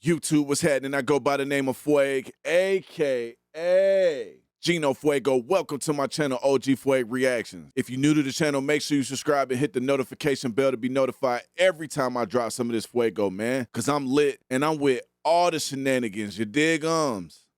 YouTube, what's happening? I go by the name of Fuego, a.k.a. Gino Fuego. Welcome to my channel, OG Fuego Reactions. If you're new to the channel, make sure you subscribe and hit the notification bell to be notified every time I drop some of this Fuego, man. Because I'm lit and I'm with all the shenanigans. You dig,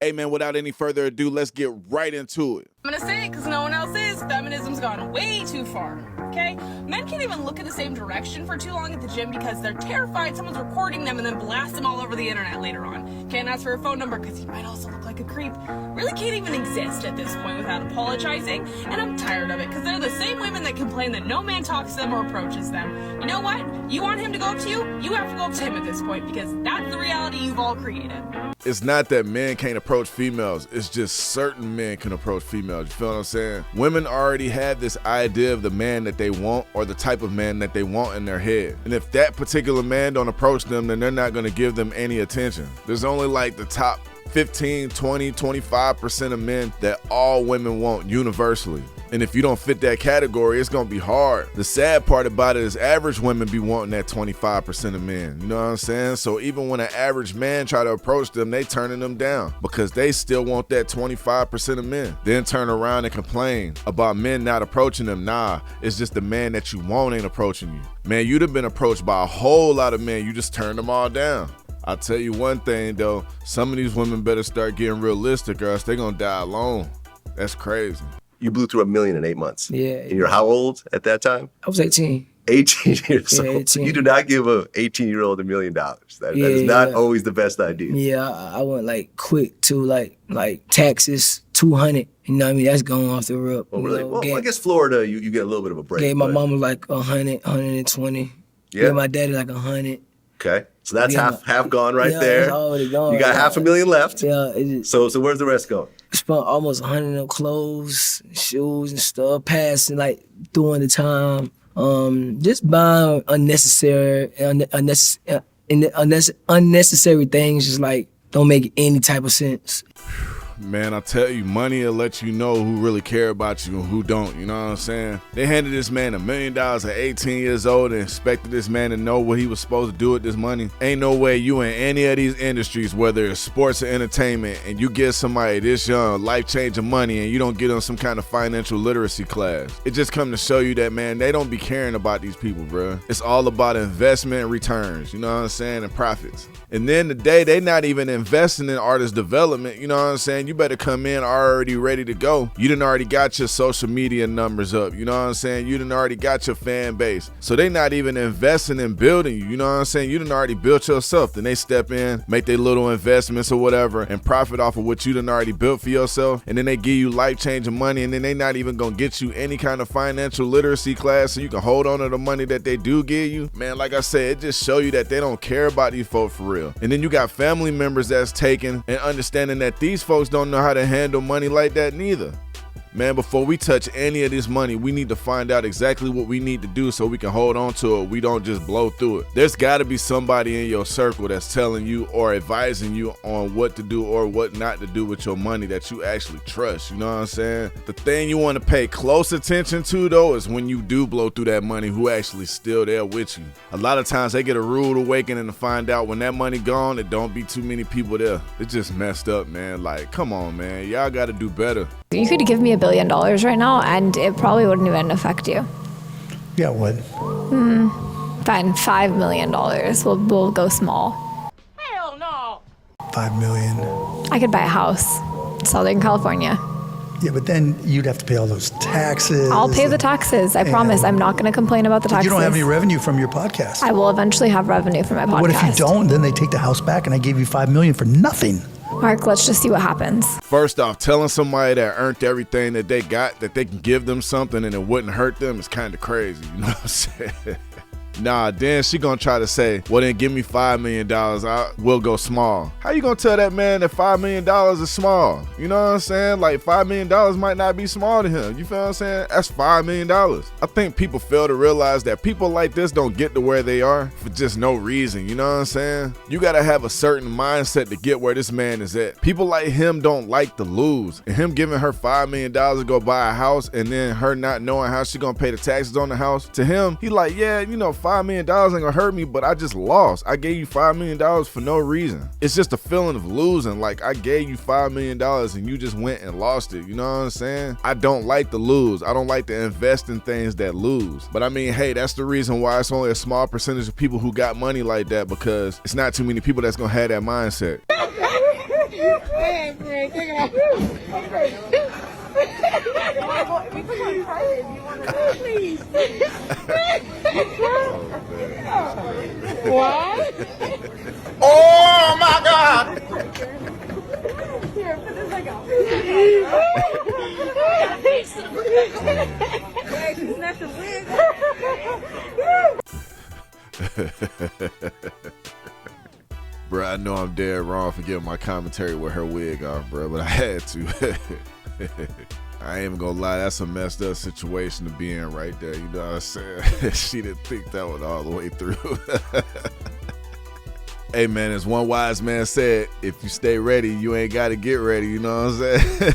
Hey, man, without any further ado, let's get right into it. I'm gonna say it because no one else is. Feminism's gone way too far, okay? Men can't even look in the same direction for too long at the gym because they're terrified someone's recording them and then blast them all over the internet later on. Can't ask for a phone number because you might also look like a creep. Really can't even exist at this point without apologizing, and I'm tired of it because they're the same women that complain that no man talks to them or approaches them. You know what? You want him to go up to you? You have to go up to him at this point because that's the reality you've all created. It's not that men can't approach females, it's just certain men can approach females, you feel what I'm saying? Women already have this idea of the man that they want or the type of man that they want in their head. And if that particular man don't approach them, then they're not gonna give them any attention. There's only like the top 15, 20, 25% of men that all women want universally. And if you don't fit that category, it's gonna be hard. The sad part about it is average women be wanting that 25% of men. You know what I'm saying? So even when an average man try to approach them, they turning them down because they still want that 25% of men. Then turn around and complain about men not approaching them. Nah, it's just the man that you want ain't approaching you. Man, you'd have been approached by a whole lot of men. You just turned them all down. I'll tell you one thing though, some of these women better start getting realistic or else they gonna die alone. That's crazy. You blew through $1 million in 8 months. Yeah. And you're how old at that time? I was 18. 18 years old. 18. You do not give a 18-year-old $1 million. That is not always the best idea. Yeah, I went like quick to like taxes, 200. You know what I mean? That's going off the rip. Oh, really? Well, I guess Florida, you get a little bit of a break. Gave my mama like 100, 120. Yeah. Gave my daddy like 100. Okay. So that's half gone right yeah, there. It's already gone. You got $500,000 left. Yeah. So where's the rest going? Spent almost 100 on clothes, shoes and stuff, passing like during the time. Just buying unnecessary things, just like don't make any type of sense. Man, I tell you, money will let you know who really care about you and who don't, you know what I'm saying? They handed this man $1 million at 18 years old and expected this man to know what he was supposed to do with this money. Ain't no way you in any of these industries, whether it's sports or entertainment, and you give somebody this young, life-changing money and you don't get them some kind of financial literacy class. It just come to show you that, man, they don't be caring about these people, bro. It's all about investment and returns, you know what I'm saying, and profits. And then today, they not even investing in artist development, you know what I'm saying? You better come in already ready to go. You done already got your social media numbers up, you know what I'm saying? You done already got your fan base. So they not even investing in building you know what I'm saying? You done already built yourself. Then they step in, make their little investments or whatever, and profit off of what you done already built for yourself. And then they give you life-changing money, and then they not even gonna get you any kind of financial literacy class so you can hold on to the money that they do give you. Man, like I said, it just show you that they don't care about these folks for real. And then you got family members that's taking and understanding that these folks don't know how to handle money like that neither. Man, before we touch any of this money, we need to find out exactly what we need to do so we can hold on to it. We don't just blow through it. There's got to be somebody in your circle that's telling you or advising you on what to do or what not to do with your money that you actually trust. You know what I'm saying? The thing you want to pay close attention to, though, is when you do blow through that money, who actually still there with you. A lot of times they get a rude awakening to find out when that money gone, it don't be too many people there. It's just messed up, man. Like, come on, man. Y'all got to do better. You could give me $1 billion right now and it probably wouldn't even affect you. Yeah, it would. Fine, $5 million. We'll go small. Hell no! $5 million. I could buy a house, Southern California. Yeah, but then you'd have to pay all those taxes. I'll pay the taxes. I promise. I'm not going to complain about the taxes. You don't have any revenue from your podcast. I will eventually have revenue from my podcast. What if you don't? Then they take the house back and I gave you $5 million for nothing. Mark, let's just see what happens. First off, telling somebody that earned everything that they got, that they can give them something and it wouldn't hurt them is kind of crazy, you know what I'm saying? Nah, then she gonna try to say, well then give me $5 million, I will go small. How you gonna tell that man that $5 million is small? You know what I'm saying? Like $5 million might not be small to him. You feel what I'm saying? That's $5 million. I think people fail to realize that people like this don't get to where they are for just no reason. You know what I'm saying? You gotta have a certain mindset to get where this man is at. People like him don't like to lose. And him giving her $5 million to go buy a house and then her not knowing how she gonna pay the taxes on the house, to him, he like, yeah, you know, $5 $5 million ain't gonna hurt me, but I just lost. I gave you $5 million for no reason. It's just a feeling of losing. Like, I gave you $5 million and you just went and lost it. You know what I'm saying? I don't like to lose. I don't like to invest in things that lose. But I mean, hey, that's the reason why it's only a small percentage of people who got money like that, because it's not too many people that's gonna have that mindset. What? Oh my God! Here, put this back on. Hey, she's not the wig. Bro, I know I'm dead wrong for getting my commentary with her wig on, bro, but I had to. I ain't even gonna lie, that's a messed up situation to be in right there. You know what I'm saying? She didn't think that one all the way through. Hey man, as one wise man said, if you stay ready, you ain't gotta get ready, you know what I'm saying?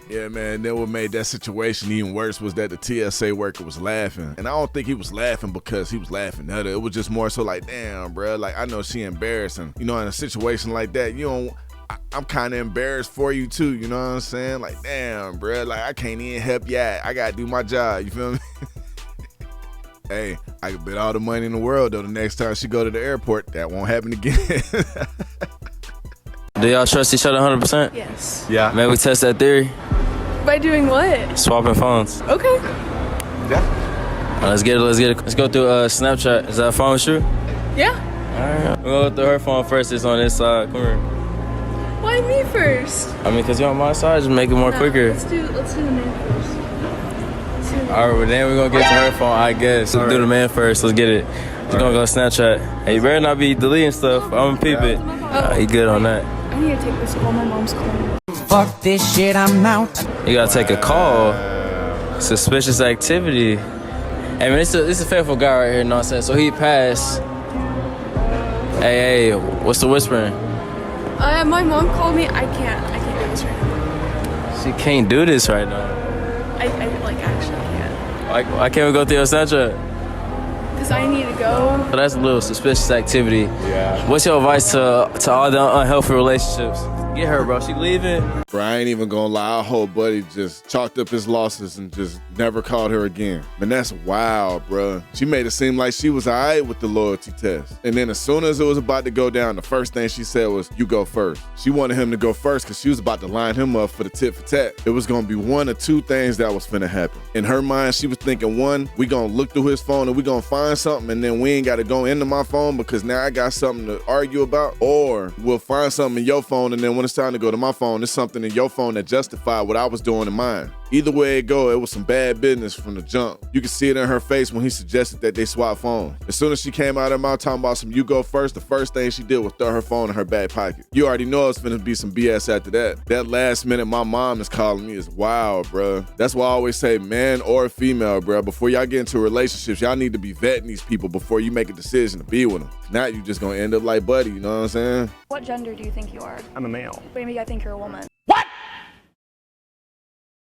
Yeah, man, then what made that situation even worse was that the TSA worker was laughing. And I don't think he was laughing because he was laughing at her. It was just more so like, damn, bro, like I know she embarrassing. You know, in a situation like that, you don't, I'm kind of embarrassed for you too, you know what I'm saying? Like, damn, bro, like I can't even help you out. I gotta do my job, you feel me? Hey, I could bet all the money in the world though the next time she go to the airport, that won't happen again. Do y'all trust each other 100%? Yes. Yeah. Maybe we test that theory. By doing what? Swapping phones. Okay. Yeah. Let's get it. Let's go through Snapchat. Is that phone with you? Yeah. All right. We'll go through her phone first. It's on this side. Come here. Why me first? I mean, because you're on my side. Just make it more quicker. Let's do the man first. All right, well, then we're going to get to her phone, I guess. Let's do the man first. Let's get it. We're going to go Snapchat. Hey, you better not be deleting stuff. I'm going to peep it. You good on that? I need to take this call. My mom's calling. Fuck this shit, I'm out. You got to take a call. Suspicious activity. Hey, man, it's a faithful guy right here, you know what I'm saying? So he passed. Hey, what's the whispering? My mom called me. I can't do this right now. She can't do this right now. I actually can't. Why can't we go through your Snapchat? Because I need to go. So that's a little suspicious activity. Yeah. What's your advice to all the unhealthy relationships? Get her, bro. She leaving. Bro, I ain't even gonna lie. Our whole buddy just chalked up his losses and just never called her again. Man, that's wild, bro. She made it seem like she was all right with the loyalty test. And then as soon as it was about to go down, the first thing she said was, you go first. She wanted him to go first because she was about to line him up for the tit for tat. It was gonna be one or two things that was finna happen. In her mind, she was thinking, one, we gonna look through his phone and we gonna find something, and then we ain't gotta go into my phone because now I got something to argue about. Or we'll find something in your phone, and then when it's time to go to my phone, there's something in your phone that justified what I was doing in mine. Either way it go, it was some bad business from the jump. You could see it in her face when he suggested that they swap phones. As soon as she came out of her mouth talking about some you go first, the first thing she did was throw her phone in her back pocket. You already know it's finna be some BS after that. That last minute my mom is calling me is wild, bruh. That's why I always say man or female, bruh. Before y'all get into relationships, y'all need to be vetting these people before you make a decision to be with them. If not, you just gonna end up like Buddy, you know what I'm saying? What gender do you think you are? I'm a male. Maybe I think you're a woman.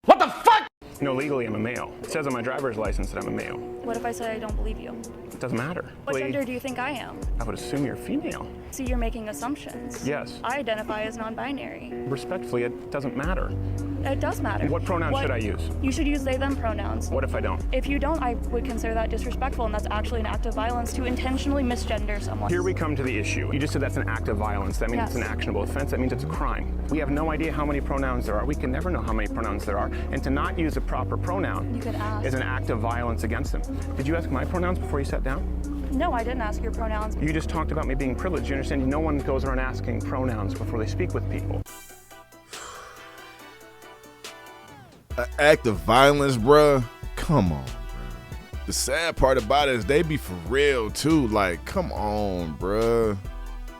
What the fuck? No, legally I'm a male. It says on my driver's license that I'm a male. What if I say I don't believe you? It doesn't matter. What gender do you think I am? I would assume you're female. See, you're making assumptions. Yes. I identify as non-binary. Respectfully, it doesn't matter. It does matter. What pronouns should I use? You should use they, them pronouns. What if I don't? If you don't, I would consider that disrespectful, and that's actually an act of violence to intentionally misgender someone. Here we come to the issue. You just said that's an act of violence. That means Yes. it's an actionable offense. That means it's a crime. We have no idea how many pronouns there are. We can never know how many pronouns there are. And to not use a proper pronoun You could ask. is an act of violence against them. Did you ask my pronouns before you sat down? No, I didn't ask your pronouns. You just talked about me being privileged. You understand? No one goes around asking pronouns before they speak with people. An act of violence, bruh? Come on, bruh. The sad part about it is they be for real, too. Like, come on, bruh.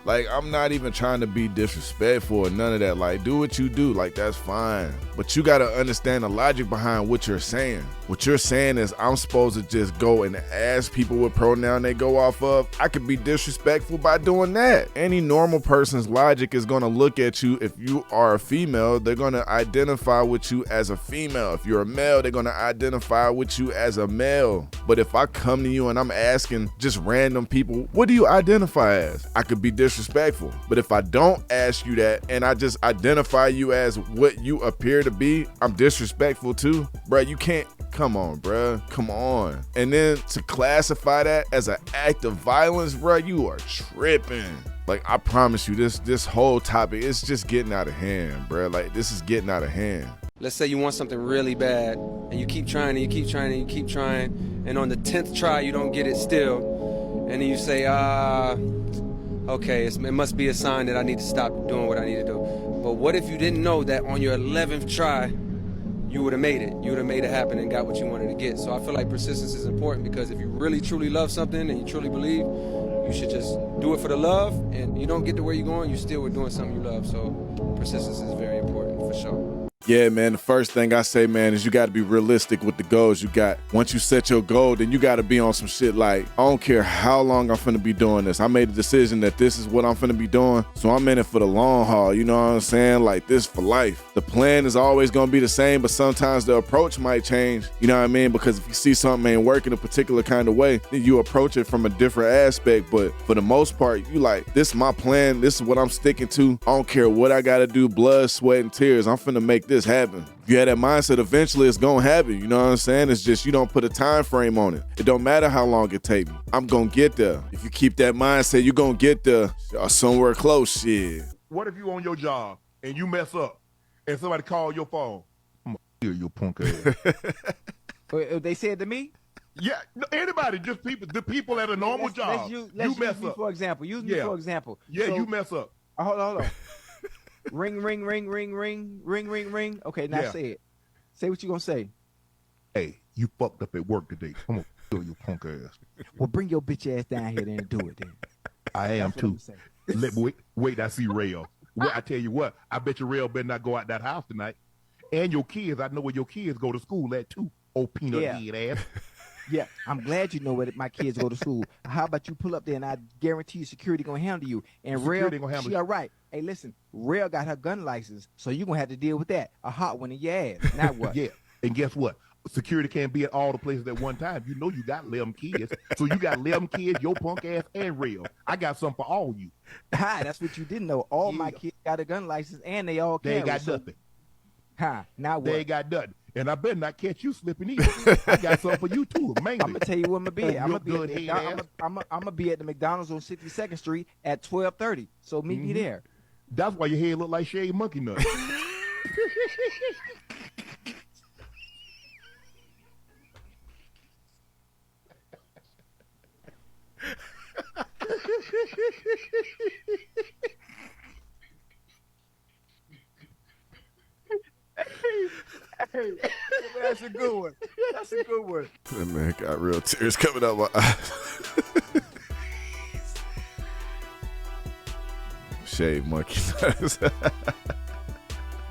Like, I'm not even trying to be disrespectful or none of that. Like, do what you do. Like, that's fine. But you got to understand the logic behind what you're saying. What you're saying is I'm supposed to just go and ask people what pronoun they go off of. I could be disrespectful by doing that. Any normal person's logic is going to look at you. If you are a female, they're going to identify with you as a female. If you're a male, they're going to identify with you as a male. But if I come to you and I'm asking just random people, what do you identify as? I could be disrespectful. But if I don't ask you that and I just identify you as what you appear to be, I'm disrespectful too. Bruh, you can't. Come on, bruh. Come on. And then to classify that as an act of violence, bruh, you are tripping. Like, I promise you, this whole topic, it's just getting out of hand, bruh. Like, this is getting out of hand. Let's say you want something really bad, and you keep trying, and you keep trying, and you keep trying, and on the 10th try, you don't get it still. And then you say, okay, it must be a sign that I need to stop doing what I need to do. But what if you didn't know that on your 11th try, you would have made it. You would have made it happen and got what you wanted to get. So I feel like persistence is important, because if you really truly love something and you truly believe, you should just do it for the love, and you don't get to where you're going, you still were doing something you love. So persistence is very important for sure. Yeah, man, the first thing I say, man, is you got to be realistic with the goals you got. Once you set your goal, then you got to be on some shit like, I don't care how long I'm finna be doing this. I made a decision that this is what I'm finna be doing, so I'm in it for the long haul, you know what I'm saying? Like, this for life. The plan is always gonna be the same, but sometimes the approach might change, you know what I mean? Because if you see something ain't working a particular kind of way, then you approach it from a different aspect. But for the most part, you like, this is my plan, this is what I'm sticking to. I don't care what I gotta do, blood, sweat, and tears. I'm finna make this happen. If you had that mindset, eventually it's gonna happen. You know what I'm saying? It's just you don't put a time frame on it. It don't matter how long it take me. I'm gonna get there. If you keep that mindset, you're gonna get there or somewhere close. Shit. What if you on your job and you mess up and somebody call your phone? I'm gonna kill your punk ass. They said to me? Yeah, anybody, just people, the people at a normal job. Let's you mess use me up. for example. Use me for example. Yeah, so, you mess up. Hold on. Ring, ring, ring, ring, ring, ring, ring, ring. Okay, now say it. Say what you gonna say. Hey, you fucked up at work today. I'm gonna kill your punk ass. Well, bring your bitch ass down here and do it then. I am too. Wait, I see Rail. Well, I tell you what, I bet your Rail better not go out that house tonight. And your kids, I know where your kids go to school at too. Old peanut head ass. Yeah, I'm glad you know where my kids go to school. How about you pull up there and I guarantee you security gonna handle you. And Rail, she all right. Hey, listen, Rail got her gun license, so you're gonna have to deal with that. A hot one in your ass. Now what? Yeah, and guess what? Security can't be at all the places at one time. You know you got 11 kids. So you got 11 kids, your punk ass, and Rail. I got something for all you. That's what you didn't know. All my kids got a gun license and they all carry. They ain't got nothing. Now what? They ain't got nothing. And I better not catch you slipping either. I got something for you too, mainly. I'm gonna tell you what I'm gonna be at. I'm gonna be at the McDonald's on 62nd Street at 12:30. So meet me there. That's why your head look like shaved monkey nuts. Hey, that's a good one. That's a good one. That man got real tears coming out my eyes. Shave monkey.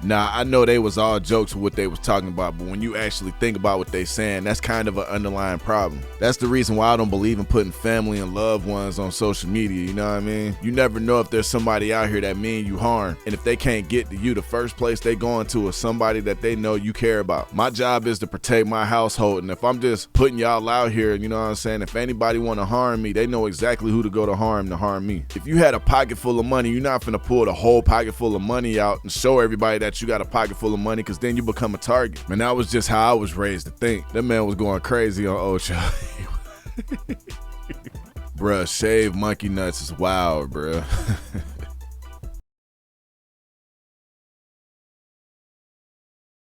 Nah, I know they was all jokes with what they was talking about, but when you actually think about what they saying, that's kind of an underlying problem. That's the reason why I don't believe in putting family and loved ones on social media, you know what I mean? You never know if there's somebody out here that mean you harm, and if they can't get to you, the first place they going to is somebody that they know you care about. My job is to protect my household, and if I'm just putting y'all out here, you know what I'm saying, if anybody want to harm me, they know exactly who to go to harm me. If you had a pocket full of money, you're not finna pull the whole pocket full of money out and show everybody that you got a pocket full of money, because then you become a target. Man, that was just how I was raised to think. That man was going crazy on Ocho. Bruh, shaved monkey nuts is wild, bruh.